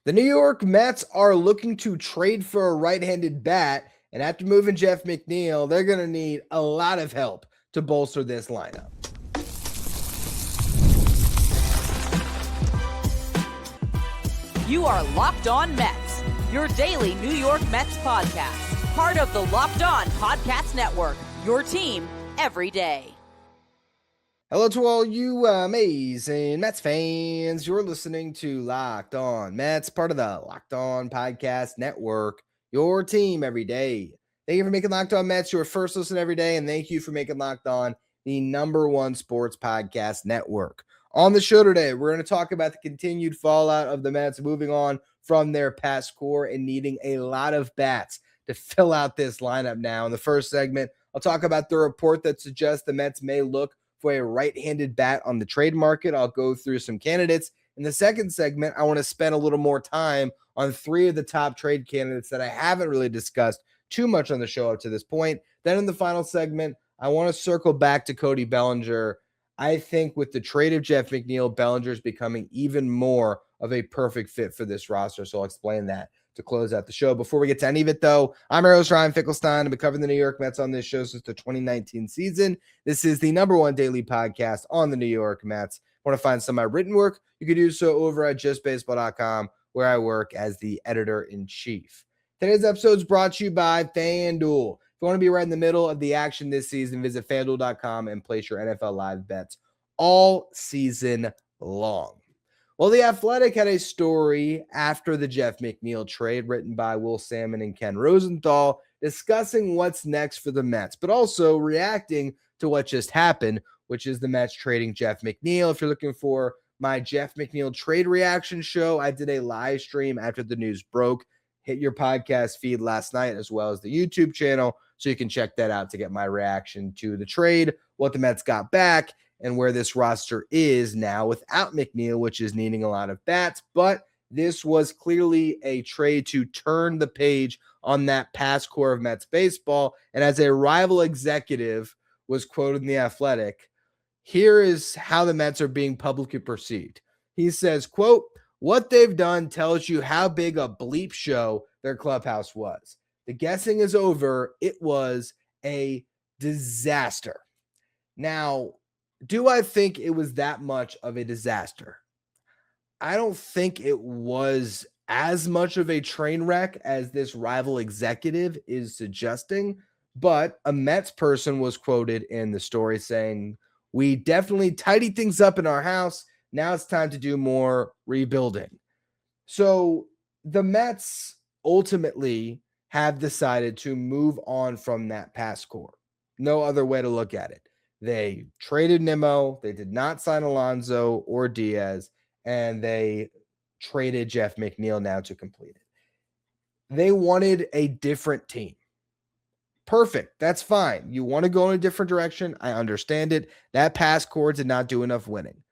The New York Mets are looking to trade for a right-handed bat, and after moving Jeff McNeil, they're going to need a lot of help to bolster this lineup. You are Locked On Mets, your daily New York Mets podcast, part of the Locked On Podcast Network, your team every day. Hello to all you amazing Mets fans. You're listening to Locked On Mets, part of the Locked On Podcast Network, your team every day. Thank you for making Locked On Mets your first listen every day, and thank you for making Locked On the #1 sports podcast network. On the show today, we're going to talk about the continued fallout of the Mets moving on from their past core and needing a lot of bats to fill out this lineup now. In the first segment, I'll talk about the report that suggests the Mets may look for a right-handed bat on the trade market. I'll go through some candidates. In the second segment, I want to spend a little more time on 3 of the top trade candidates that I haven't really discussed too much on the show up to this point. Then in the final segment, I want to circle back to Cody Bellinger. I think with the trade of Jeff McNeil, Bellinger is becoming even more of a perfect fit for this roster. So I'll explain that to close out the show. Before we get to any of it, though, I'm your host, Ryan Finkelstein. I've been covering the New York Mets on this show since the 2019 season. This is the #1 daily podcast on the New York Mets. Want to find some of my written work? You can do so over at justbaseball.com, where I work as the editor-in-chief. Today's episode is brought to you by FanDuel. If you want to be right in the middle of the action this season, visit FanDuel.com and place your NFL live bets all season long. Well, The Athletic had a story after the Jeff McNeil trade written by Will Salmon and Ken Rosenthal discussing what's next for the Mets, but also reacting to what just happened, which is the Mets trading Jeff McNeil. If you're looking for my Jeff McNeil trade reaction show, I did a live stream after the news broke. Hit your podcast feed last night as well as the YouTube channel, so you can check that out to get my reaction to the trade, what the Mets got back, and where this roster is now without McNeil, which is needing a lot of bats. But this was clearly a trade to turn the page on that past core of Mets baseball. And as a rival executive was quoted in The Athletic, here is how the Mets are being publicly perceived. He says, quote, "What they've done tells you how big a bleep show their clubhouse was. The guessing is over. It was a disaster." Now, do I think it was that much of a disaster? I don't think it was as much of a train wreck as this rival executive is suggesting, but a Mets person was quoted in the story saying, "We definitely tidied things up in our house. Now it's time to do more rebuilding." So the Mets ultimately have decided to move on from that past core. No other way to look at it. They traded Nimmo. They did not sign Alonso or Diaz, and they traded Jeff McNeil now to complete it. They wanted a different team. Perfect. That's fine. You want to go in a different direction. I understand it. That past core did not do enough winning.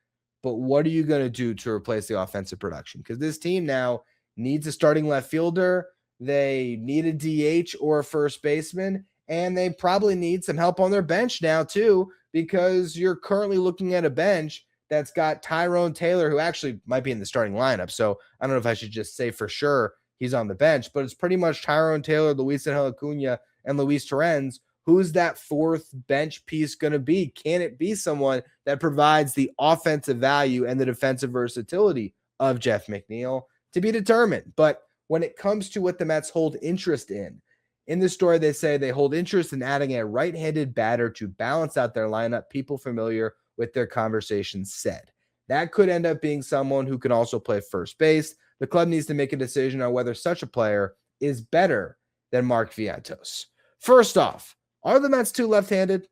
But what are you going to do to replace the offensive production? Because this team now needs a starting left fielder. They need a DH or a first baseman. And they probably need some help on their bench now, too, because you're currently looking at a bench that's got Tyrone Taylor, who actually might be in the starting lineup. So I don't know if I should just say for sure he's on the bench, but it's pretty much Tyrone Taylor, Luis Acuna, and Luis Torrens. Who's that fourth bench piece going to be? Can it be someone that provides the offensive value and the defensive versatility of Jeff McNeil? To be determined. But when it comes to what the Mets hold interest in this story, they say they hold interest in adding a right-handed batter to balance out their lineup, people familiar with their conversations said. That could end up being someone who can also play first base. The club needs to make a decision on whether such a player is better than Mark Vientos. First off, are the Mets too left-handed?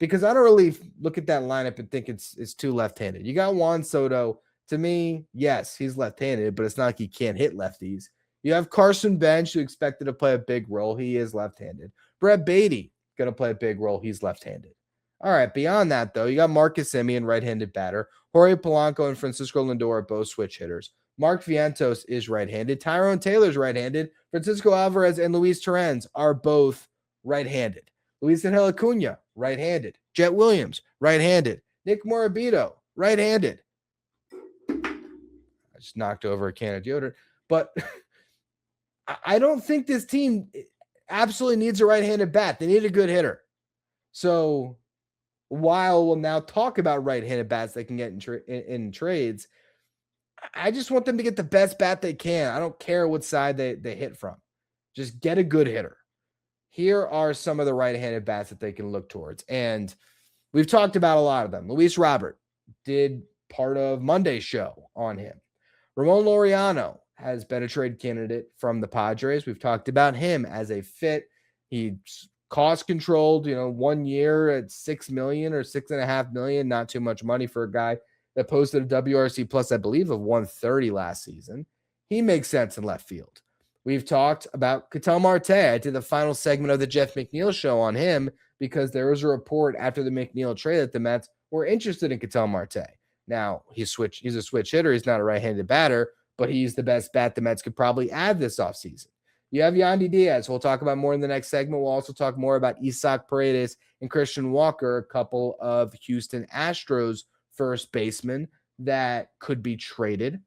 Because I don't really look at that lineup and think it's too left-handed. You got Juan Soto. To me, yes, he's left-handed, but it's not like he can't hit lefties. You have Carson Bench, who expected to play a big role. He is left-handed. Brett Beatty, going to play a big role. He's left-handed. All right, beyond that, though, you got Marcus Semien, right-handed batter. Jorge Polanco and Francisco Lindor are both switch hitters. Mark Vientos is right-handed. Tyrone Taylor's right-handed. Francisco Alvarez and Luis Torrens are both right-handed. Luis Acuna, right-handed. Jet Williams, right-handed. Nick Morabito, right-handed. I just knocked over a can of deodorant. But I don't think this team absolutely needs a right-handed bat. They need a good hitter. So while we'll now talk about right-handed bats they can get in trades, I just want them to get the best bat they can. I don't care what side they hit from. Just get a good hitter. Here are some of the right-handed bats that they can look towards. And we've talked about a lot of them. Luis Robert did part of Monday's show on him. Ramon Laureano has been a trade candidate from the Padres. We've talked about him as a fit. He's cost controlled, 1 year at $6 million or $6.5 million. Not too much money for a guy that posted a WRC plus, I believe, of 130 last season. He makes sense in left field. We've talked about Katal Marte. I did the final segment of the Jeff McNeil show on him because there was a report after the McNeil trade that the Mets were interested in Katal Marte. Now, he's a switch hitter. He's not a right-handed batter, but he's the best bat the Mets could probably add this offseason. You have Yandy Diaz. We'll talk about more in the next segment. We'll also talk more about Isak Paredes and Christian Walker, a couple of Houston Astros first basemen that could be traded.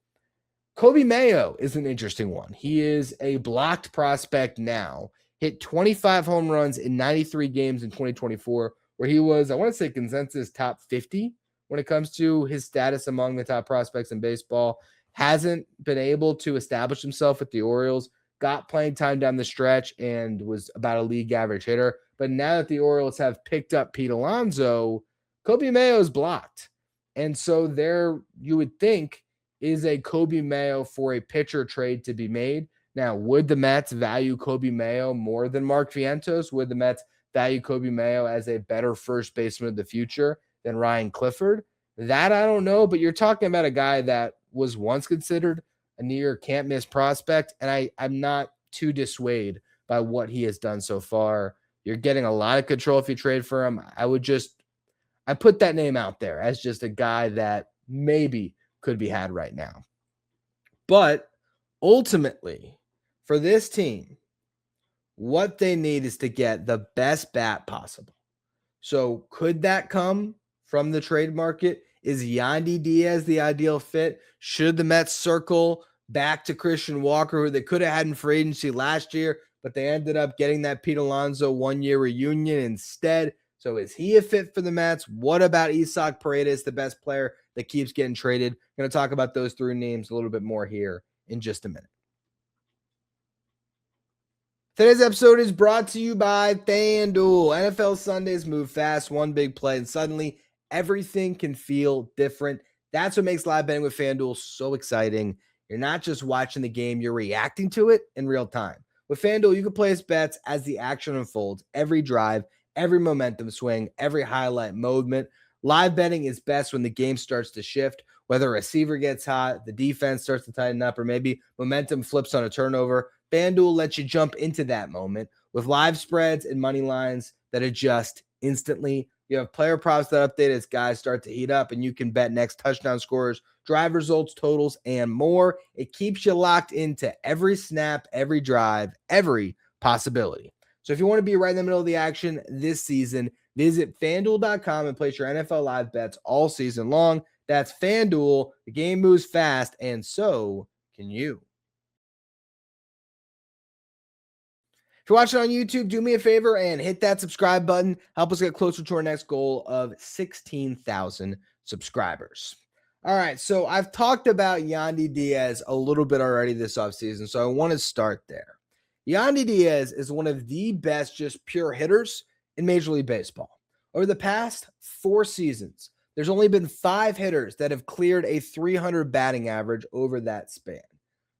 Coby Mayo is an interesting one. He is a blocked prospect now. Hit 25 home runs in 93 games in 2024, where he was, I want to say, consensus top 50 when it comes to his status among the top prospects in baseball. Hasn't been able to establish himself with the Orioles. Got playing time down the stretch and was about a league average hitter. But now that the Orioles have picked up Pete Alonso, Coby Mayo is blocked. And so there, you would think, is a Coby Mayo for a pitcher trade to be made. Now, would the Mets value Coby Mayo more than Mark Vientos? Would the Mets value Coby Mayo as a better first baseman of the future than Ryan Clifford? That I don't know, but you're talking about a guy that was once considered a near can't-miss prospect, and I'm not too dissuaded by what he has done so far. You're getting a lot of control if you trade for him. I put that name out there as just a guy that maybe could be had right now. But ultimately, for this team, what they need is to get the best bat possible. So could that come from the trade market? Is Yandy Diaz the ideal fit? Should the Mets circle back to Christian Walker, who they could have had in free agency last year, but they ended up getting that Pete Alonso one-year reunion instead? So is he a fit for the Mets? What about Isak Paredes, the best player that keeps getting traded? I'm going to talk about those three names a little bit more here in just a minute. Today's episode is brought to you by FanDuel. NFL Sundays move fast, one big play, and suddenly everything can feel different. That's what makes live betting with FanDuel so exciting. You're not just watching the game, you're reacting to it in real time. With FanDuel, you can place bets as the action unfolds, every drive, every momentum swing, every highlight moment. Live betting is best when the game starts to shift, whether a receiver gets hot, the defense starts to tighten up, or maybe momentum flips on a turnover. FanDuel lets you jump into that moment with live spreads and money lines that adjust instantly. You have player props that update as guys start to heat up, and you can bet next touchdown scorers, drive results, totals, and more. It keeps you locked into every snap, every drive, every possibility. So if you want to be right in the middle of the action this season, visit FanDuel.com and place your NFL live bets all season long. That's FanDuel. The game moves fast, and so can you. If you're watching on YouTube, do me a favor and hit that subscribe button. Help us get closer to our next goal of 16,000 subscribers. All right, so I've talked about Yandy Diaz a little bit already this offseason, so I want to start there. Yandy Diaz is one of the best just pure hitters in Major League Baseball. Over the past 4 seasons, there's only been 5 hitters that have cleared a 300 batting average over that span.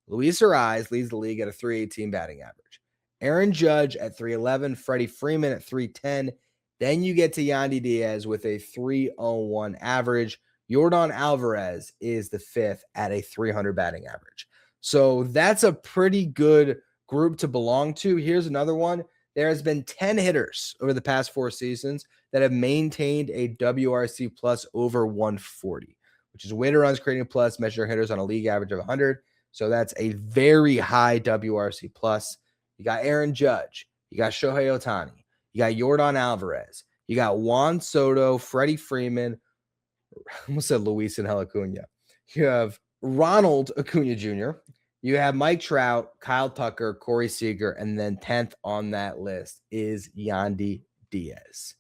Luis Ariz leads the league at a 318 batting average. Aaron Judge at 311, Freddie Freeman at 310. Then you get to Yandy Diaz with a 301 average. Yordan Alvarez is the 5th at a 300 batting average. So that's a pretty good group to belong to. Here's another one. There has been 10 hitters over the past 4 seasons that have maintained a WRC plus over 140, which is weighted runs creating plus, measure hitters on a league average of 100. So that's a very high WRC plus. You got Aaron Judge. You got Shohei Ohtani. You got Yordan Alvarez. You got Juan Soto, Freddie Freeman. I almost said Luis and Acuna. You have Ronald Acuna Jr., you have Mike Trout, Kyle Tucker, Corey Seager, and then 10th on that list is Yandy Diaz.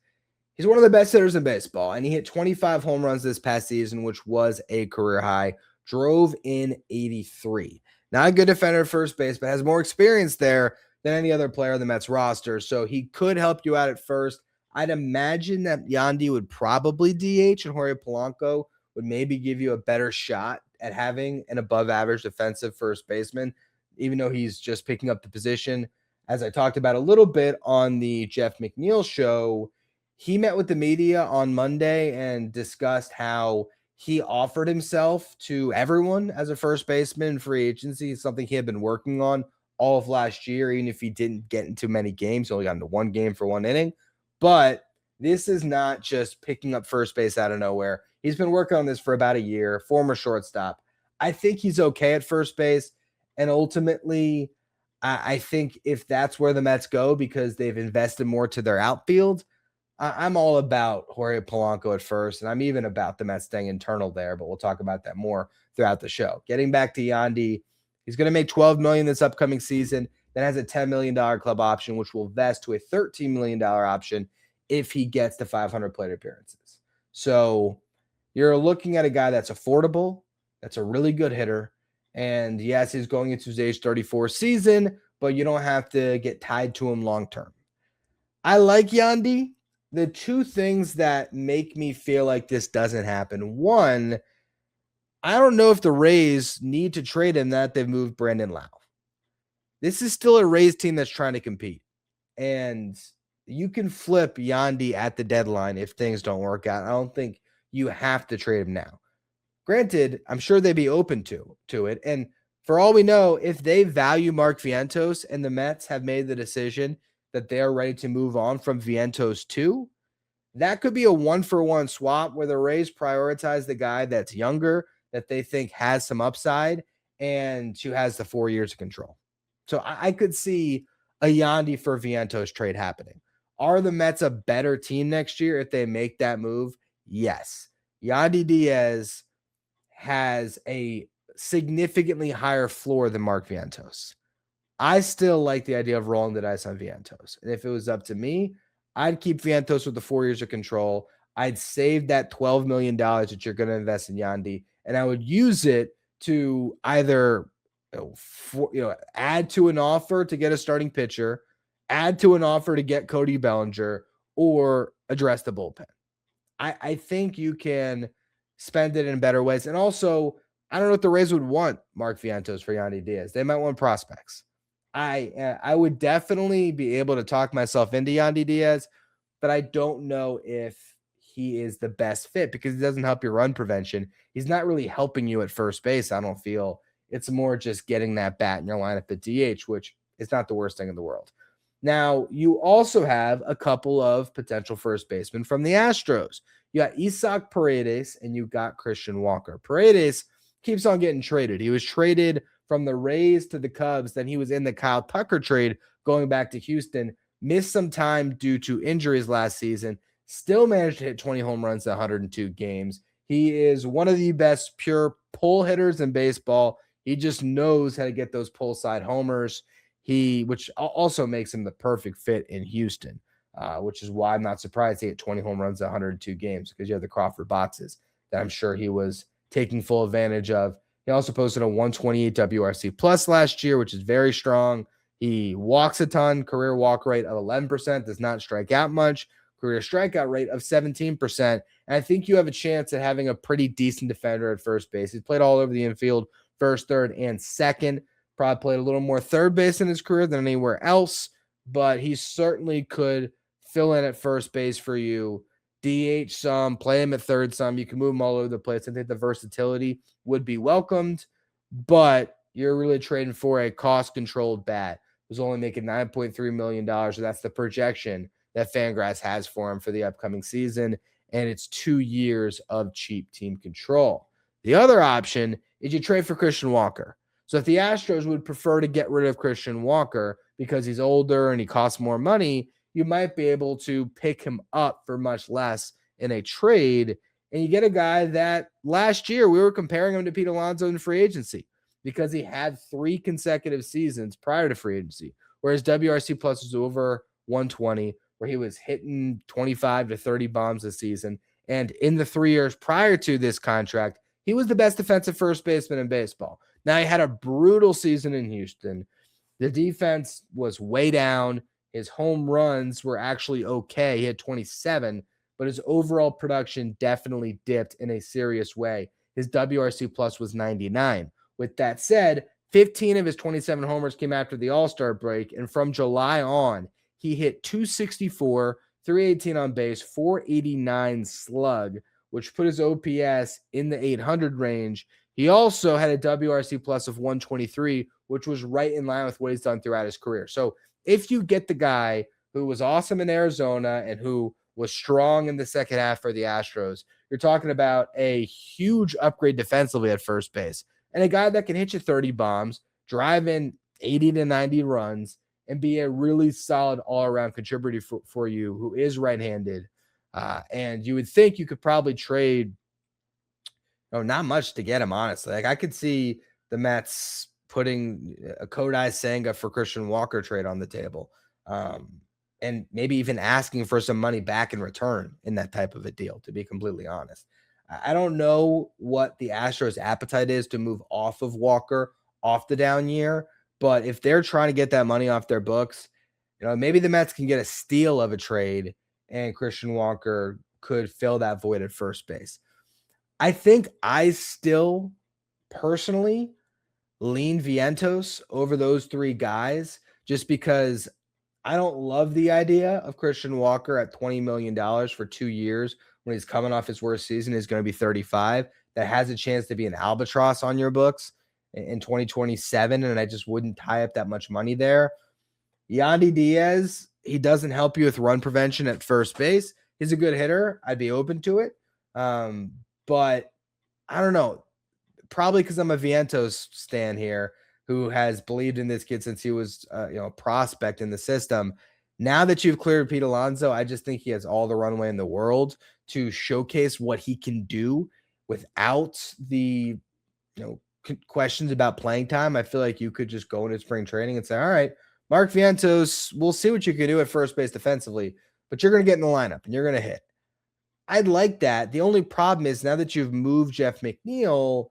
He's one of the best hitters in baseball, and he hit 25 home runs this past season, which was a career high. Drove in 83. Not a good defender at first base, but has more experience there than any other player on the Mets roster, so he could help you out at first. I'd imagine that Yandy would probably DH, and Jorge Polanco would maybe give you a better shot at having an above-average defensive first baseman, even though he's just picking up the position. As I talked about a little bit on the Jeff McNeil show, he met with the media on Monday and discussed how he offered himself to everyone as a first baseman in free agency, something he had been working on all of last year, even if he didn't get into many games. He only got into one game for one inning. But this is not just picking up first base out of nowhere. He's been working on this for about a year, former shortstop. I think he's okay at first base. And ultimately, I think if that's where the Mets go because they've invested more to their outfield, I'm all about Jorge Polanco at first, and I'm even about the Mets staying internal there, but we'll talk about that more throughout the show. Getting back to Yandy, he's going to make $12 million this upcoming season, then has a $10 million club option, which will vest to a $13 million option if he gets to 500 plate appearances. So you're looking at a guy that's affordable, that's a really good hitter, and yes, he's going into his age 34 season, but you don't have to get tied to him long term. I like Yandy. The two things that make me feel like this doesn't happen. One, I don't know if the Rays need to trade him that they've moved Brandon Lau. This is still a Rays team that's trying to compete. And you can flip Yandy at the deadline if things don't work out. I don't think you have to trade him now. Granted, I'm sure they'd be open to it. And for all we know, if they value Mark Vientos and the Mets have made the decision that they're ready to move on from Vientos too, that could be a 1-for-1 swap where the Rays prioritize the guy that's younger, that they think has some upside, and who has the 4 years of control. So I could see a Yandy for Vientos trade happening. Are the Mets a better team next year if they make that move? Yes. Yandy Diaz has a significantly higher floor than Mark Vientos. I still like the idea of rolling the dice on Vientos. And if it was up to me, I'd keep Vientos with the 4 years of control. I'd save that $12 million that you're going to invest in Yandy, and I would use it to either add to an offer to get a starting pitcher, add to an offer to get Cody Bellinger, or address the bullpen. I think you can spend it in better ways. And also, I don't know if the Rays would want Mark Vientos for Yandy Diaz. They might want prospects. I would definitely be able to talk myself into Yandy Diaz, but I don't know if he is the best fit because he doesn't help your run prevention. He's not really helping you at first base, I don't feel. It's more just getting that bat in your lineup at DH, which is not the worst thing in the world. Now, you also have a couple of potential first basemen from the Astros. You got Isak Paredes and you got Christian Walker. Paredes keeps on getting traded. He was traded from the Rays to the Cubs. Then he was in the Kyle Tucker trade going back to Houston, missed some time due to injuries last season, still managed to hit 20 home runs in 102 games. He is one of the best pure pull hitters in baseball. He just knows how to get those pull side homers, which also makes him the perfect fit in Houston, which is why I'm not surprised he hit 20 home runs in 102 games because you have the Crawford boxes that I'm sure he was taking full advantage of. He also posted a 128 WRC plus last year, which is very strong. He walks a ton, career walk rate of 11%, does not strike out much, career strikeout rate of 17%. And I think you have a chance at having a pretty decent defender at first base. He's played all over the infield, first, third, and second. Probably played a little more third base in his career than anywhere else, but he certainly could fill in at first base for you. DH some, play him at third some. You can move him all over the place. I think the versatility would be welcomed, but you're really trading for a cost-controlled bat who's only making $9.3 million. That's the projection that Fangraphs has for him for the upcoming season, and it's 2 years of cheap team control. The other option is you trade for Christian Walker. So if the Astros would prefer to get rid of Christian Walker because he's older and he costs more money, you might be able to pick him up for much less in a trade And you get a guy that last year we were comparing him to Pete Alonso in free agency because he had 3 consecutive seasons prior to free agency, whereas WRC plus was over 120, where he was hitting 25 to 30 bombs a season. And in the 3 years prior to this contract, he was the best defensive first baseman in baseball. Now, he had a brutal season in Houston. The defense was way down. His home runs were actually okay. He had 27, but his overall production definitely dipped in a serious way. His WRC plus was 99. With that said, 15 of his 27 homers came after the All-Star break, and from July on, he hit 264, 318 on base, 489 slug, which put his OPS in the 800 range. He also had a WRC plus of 123, which was right in line with what he's done throughout his career. So if you get the guy who was awesome in Arizona and who was strong in the second half for the Astros, you're talking about a huge upgrade defensively at first base and a guy that can hit you 30 bombs, drive in 80 to 90 runs, and be a really solid all-around contributor for you who is right-handed. And you would think you could probably trade not much to get him, honestly. Like, I could see the Mets putting a Kodai Senga for Christian Walker trade on the table, and maybe even asking for some money back in return in that type of a deal, to be completely honest. I don't know what the Astros' appetite is to move off of Walker off the down year, but if they're trying to get that money off their books, maybe the Mets can get a steal of a trade and Christian Walker could fill that void at first base. I think I still personally lean Vientos over those 3 guys just because I don't love the idea of Christian Walker at $20 million for 2 years when he's coming off his worst season. He's going to be 35. That has a chance to be an albatross on your books in 2027, and I just wouldn't tie up that much money there. Yandy Diaz, he doesn't help you with run prevention at first base. He's a good hitter. I'd be open to it. But I don't know, probably because I'm a Vientos stan here who has believed in this kid since he was a prospect in the system. Now that you've cleared Pete Alonso, I just think he has all the runway in the world to showcase what he can do without the questions about playing time. I feel like you could just go into spring training and say, all right, Mark Vientos, we'll see what you can do at first base defensively, but you're going to get in the lineup and you're going to hit. I'd like that. The only problem is now that you've moved Jeff McNeil,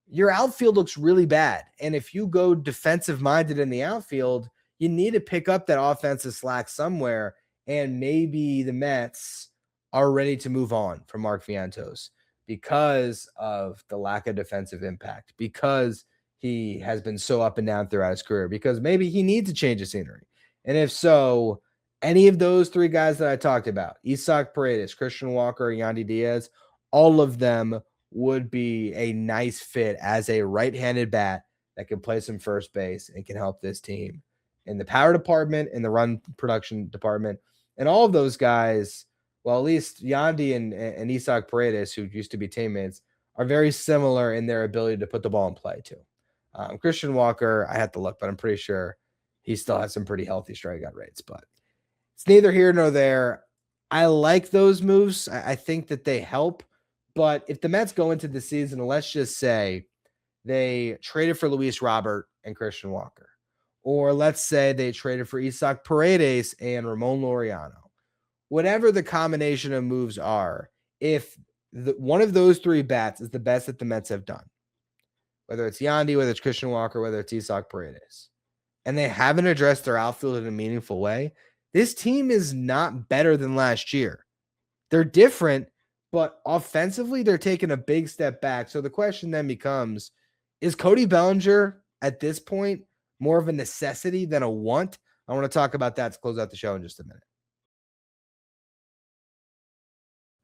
your outfield looks really bad. And if you go defensive minded in the outfield, you need to pick up that offensive slack somewhere. And maybe the Mets are ready to move on from Mark Vientos because of the lack of defensive impact, because he has been so up and down throughout his career, because maybe he needs a change of scenery. And if so, any of those 3 guys that I talked about, Isak Paredes, Christian Walker, Yandy Diaz, all of them would be a nice fit as a right-handed bat that can play some first base and can help this team in the power department, in the run production department. And all of those guys, well, at least Yandy and Isak Paredes, who used to be teammates, are very similar in their ability to put the ball in play too. Christian Walker, I had to look, but I'm pretty sure he still has some pretty healthy strikeout rates, but it's neither here nor there. I like those moves. I think that they help. But if the Mets go into the season, let's just say they traded for Luis Robert and Christian Walker, or let's say they traded for Isak Paredes and Ramon Laureano, whatever the combination of moves are, if one of those 3 bats is the best that the Mets have done, whether it's Yandy, whether it's Christian Walker, whether it's Isak Paredes, and they haven't addressed their outfield in a meaningful way, this team is not better than last year. They're different, but offensively, they're taking a big step back. So the question then becomes, is Cody Bellinger at this point more of a necessity than a want? I want to talk about that to close out the show in just a minute.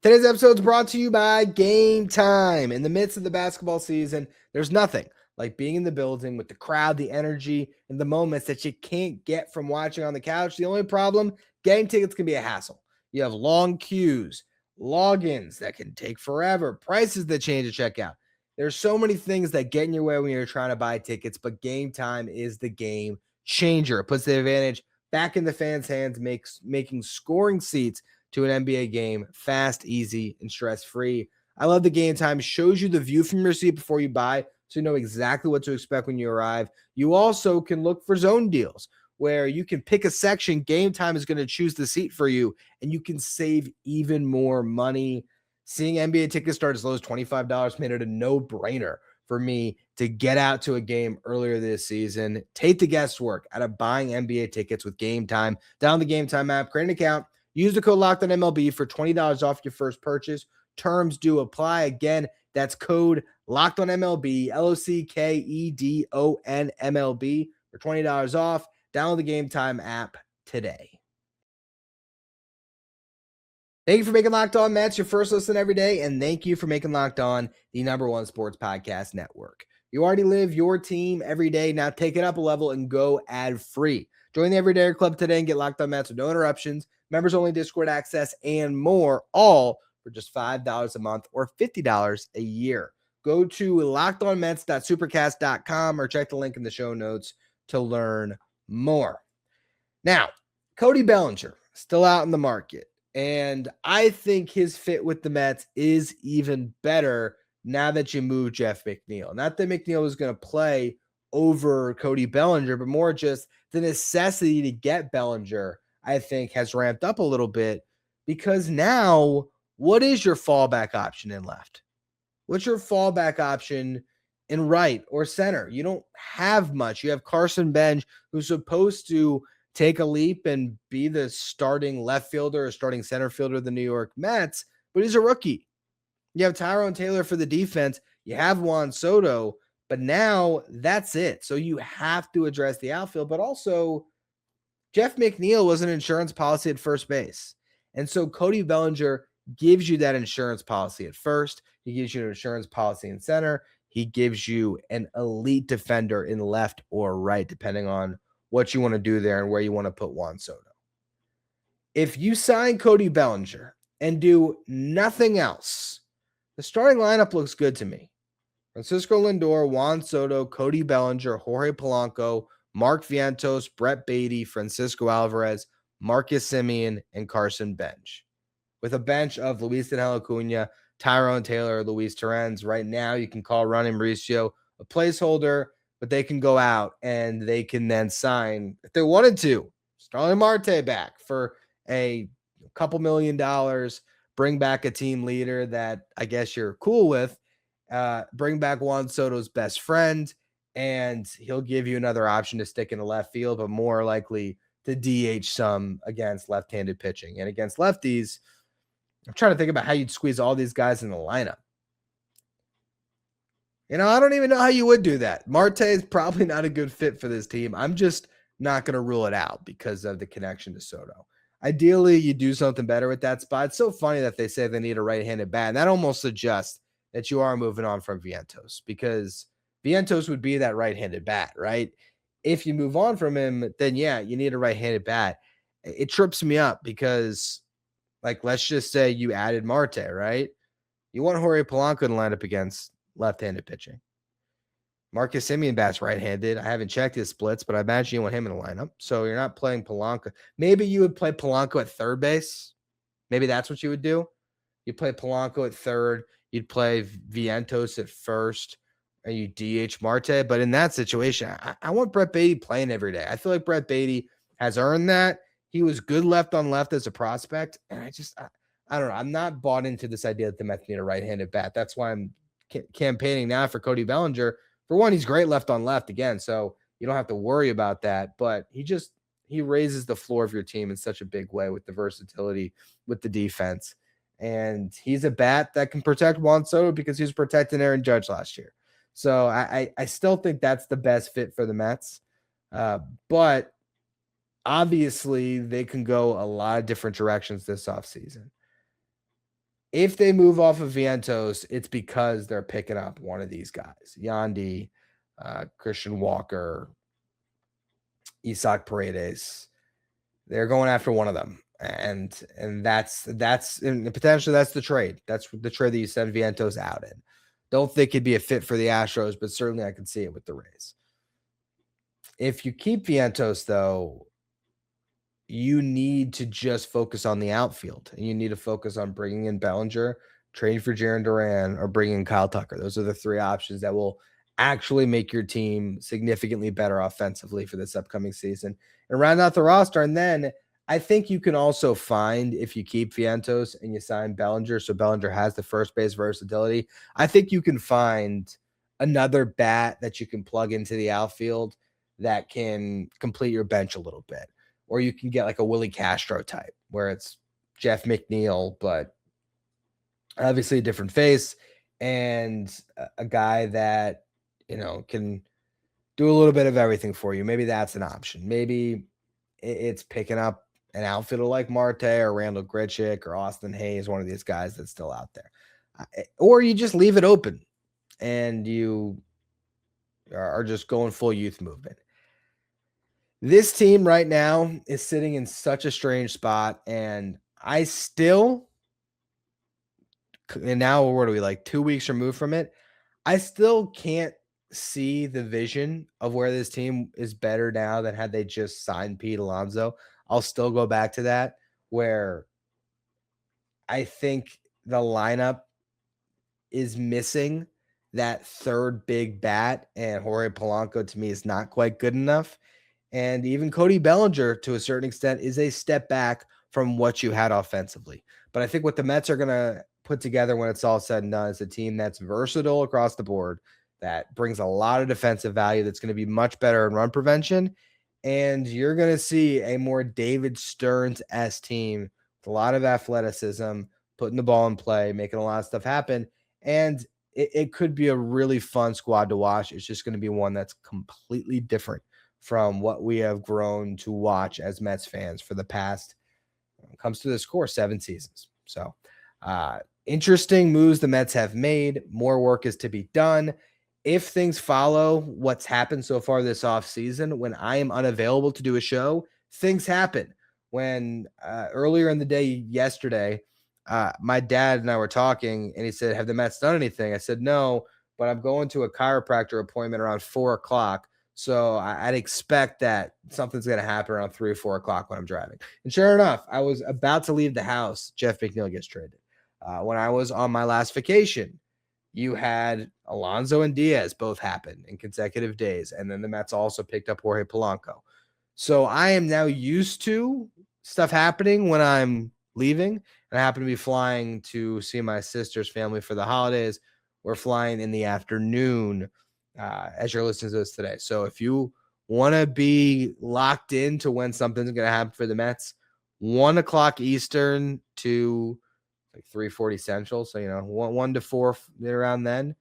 Today's episode is brought to you by Game Time. In the midst of the basketball season, there's nothing like being in the building with the crowd, the energy, and the moments that you can't get from watching on the couch. The only problem, getting tickets can be a hassle. You have long queues, logins that can take forever, prices that change at checkout. There's so many things that get in your way when you're trying to buy tickets, but Game Time is the game changer. It puts the advantage back in the fans' hands, making scoring seats to an NBA game fast, easy, and stress-free. I love the Game Time. Shows you the view from your seat before you buy, so you know exactly what to expect when you arrive. You also can look for zone deals where you can pick a section. Game Time is going to choose the seat for you, and you can save even more money. Seeing NBA tickets start as low as $25 made it a no-brainer for me to get out to a game earlier this season. Take the guesswork out of buying NBA tickets with Game Time. Download the Game Time app, create an account, use the code LOCKEDONMLB for $20 off your first purchase. Terms do apply. Again, that's code LOCKEDONMLB, LOCKEDONMLB for $20 off. Download the Game Time app today. Thank you for making Locked On Mets your first listen every day, and thank you for making Locked On the #1 sports podcast network. You already live your team every day. Now take it up a level and go ad-free. Join the Everyday Club today and get Locked On Mets with no interruptions, members-only Discord access, and more, all for just $5 a month or $50 a year. Go to lockedonmets.supercast.com or check the link in the show notes to learn more. Now, Cody Bellinger, still out in the market. And I think his fit with the Mets is even better now that you move Jeff McNeil. Not that McNeil is going to play over Cody Bellinger, but more just the necessity to get Bellinger, I think, has ramped up a little bit, because now what is your fallback option in left? What's your fallback option in right or center? You don't have much. You have Carson Bench, who's supposed to take a leap and be the starting left fielder or starting center fielder of the New York Mets, but he's a rookie. You have Tyrone Taylor for the defense. You have Juan Soto, but now that's it. So you have to address the outfield, but also Jeff McNeil was an insurance policy at first base. And so Cody Bellinger gives you that insurance policy at first. He gives you an insurance policy in center. He gives you an elite defender in left or right, depending on what you want to do there and where you want to put Juan Soto. If you sign Cody Bellinger and do nothing else, the starting lineup looks good to me. Francisco Lindor, Juan Soto, Cody Bellinger, Jorge Polanco, Mark Vientos, Brett Beatty, Francisco Alvarez, Marcus Semien, and Carson Bench. With a bench of Luis Angel Acuna, Tyrone Taylor, Luis Torrens. Right now, you can call Ronnie Mauricio a placeholder, but they can go out and they can then sign, if they wanted to, Starling Marte back for a couple $1 million, bring back a team leader that I guess you're cool with, bring back Juan Soto's best friend, and he'll give you another option to stick in the left field, but more likely to DH some against left-handed pitching. And against lefties, I'm trying to think about how you'd squeeze all these guys in the lineup. I don't even know how you would do that. Marte is probably not a good fit for this team. I'm just not going to rule it out because of the connection to Soto. Ideally, you do something better with that spot. It's so funny that they say they need a right-handed bat, and that almost suggests that you are moving on from Vientos, because Vientos would be that right-handed bat, right? If you move on from him, then yeah, you need a right-handed bat. It trips me up because, let's just say you added Marte, right? You want Jorge Polanco to line up against left-handed pitching. Marcus Semien bats right-handed. I haven't checked his splits, but I imagine you want him in the lineup. So you're not playing Polanco. Maybe you would play Polanco at third base. Maybe that's what you would do. You'd play Polanco at third. You'd play Vientos at first, and you DH Marte. But in that situation, I want Brett Beatty playing every day. I feel like Brett Beatty has earned that. He was good left on left as a prospect. And I don't know. I'm not bought into this idea that the Mets need a right-handed bat. That's why I'm campaigning now for Cody Bellinger. For one, he's great left on left again, so you don't have to worry about that. But he raises the floor of your team in such a big way with the versatility, with the defense. And he's a bat that can protect Juan Soto because he was protecting Aaron Judge last year. So I still think that's the best fit for the Mets. But obviously, they can go a lot of different directions this offseason. If they move off of Vientos, it's because they're picking up one of these guys. Yandy, Christian Walker, Isak Paredes. They're going after one of them. And that's and potentially that's the trade. That's the trade that you send Vientos out in. Don't think it'd be a fit for the Astros, but certainly I can see it with the Rays. If you keep Vientos, though, you need to just focus on the outfield, and you need to focus on bringing in Bellinger, trading for Jarren Duran, or bringing in Kyle Tucker. Those are the three options that will actually make your team significantly better offensively for this upcoming season and round out the roster. And then I think you can also find, if you keep Vientos and you sign Bellinger, so Bellinger has the first base versatility, I think you can find another bat that you can plug into the outfield that can complete your bench a little bit. Or you can get like a Willie Castro type where it's Jeff McNeil, but obviously a different face, and a guy that, can do a little bit of everything for you. Maybe that's an option. Maybe it's picking up an outfielder like Marte or Randall Grichuk or Austin Hayes, one of these guys that's still out there. Or you just leave it open and you are just going full youth movement. This team right now is sitting in such a strange spot, and I still, and now what are we, like 2 weeks removed from it? I still can't see the vision of where this team is better now than had they just signed Pete Alonso. I'll still go back to that, where I think the lineup is missing that third big bat, and Jorge Polanco to me is not quite good enough. And even Cody Bellinger, to a certain extent, is a step back from what you had offensively. But I think what the Mets are going to put together when it's all said and done is a team that's versatile across the board, that brings a lot of defensive value, that's going to be much better in run prevention. And you're going to see a more David Stearns-esque team with a lot of athleticism, putting the ball in play, making a lot of stuff happen. And it could be a really fun squad to watch. It's just going to be one that's completely different from what we have grown to watch as Mets fans for the past, when it comes to this course, 7 seasons. So interesting moves the Mets have made. More work is to be done. If things follow what's happened so far this offseason, when I am unavailable to do a show, things happen. When earlier in the day yesterday, my dad and I were talking, and he said, "Have the Mets done anything?" I said, "No, but I'm going to a chiropractor appointment around 4 o'clock. So I'd expect that something's going to happen around 3 or 4 o'clock when I'm driving." And sure enough, I was about to leave the house. Jeff McNeil gets traded. When I was on my last vacation, you had Alonso and Diaz both happen in consecutive days. And then the Mets also picked up Jorge Polanco. So I am now used to stuff happening when I'm leaving. And I happen to be flying to see my sister's family for the holidays. We're flying in the afternoon as you're listening to this today. So if you want to be locked into when something's going to happen for the Mets, 1 o'clock Eastern to like 3:40 Central. So, 1 to 4 around then,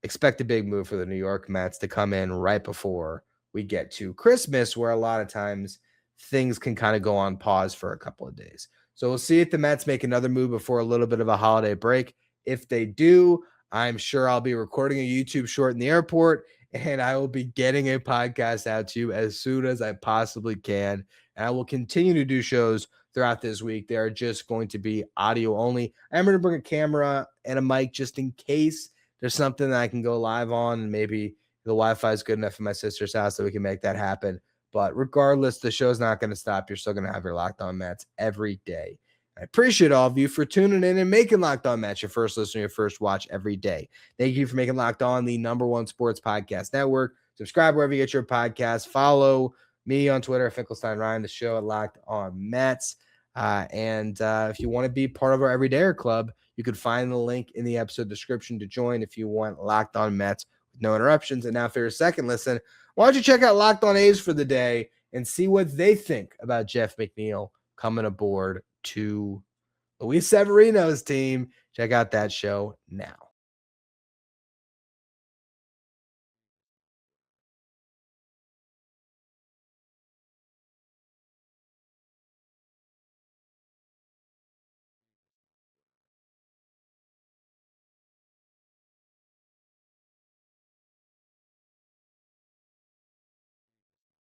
expect a big move for the New York Mets to come in right before we get to Christmas, where a lot of times things can kind of go on pause for a couple of days. So we'll see if the Mets make another move before a little bit of a holiday break. If they do, I'm sure I'll be recording a YouTube short in the airport, and I will be getting a podcast out to you as soon as I possibly can. And I will continue to do shows throughout this week. They are just going to be audio only. I'm going to bring a camera and a mic just in case there's something that I can go live on, and maybe the Wi-Fi is good enough in my sister's house that we can make that happen. But regardless, the show's not going to stop. You're still going to have your Locked On Mets every day. I appreciate all of you for tuning in and making Locked On Mets your first listen, your first watch every day. Thank you for making Locked On the #1 sports podcast network. Subscribe wherever you get your podcasts. Follow me on Twitter, Finkelstein Ryan, the show at Locked On Mets. And if you want to be part of our Everydayer Club, you could find the link in the episode description to join if you want Locked On Mets with no interruptions. And now for your second listen, why don't you check out Locked On A's for the day and see what they think about Jeff McNeil coming aboard to Luis Severino's team. Check out that show now.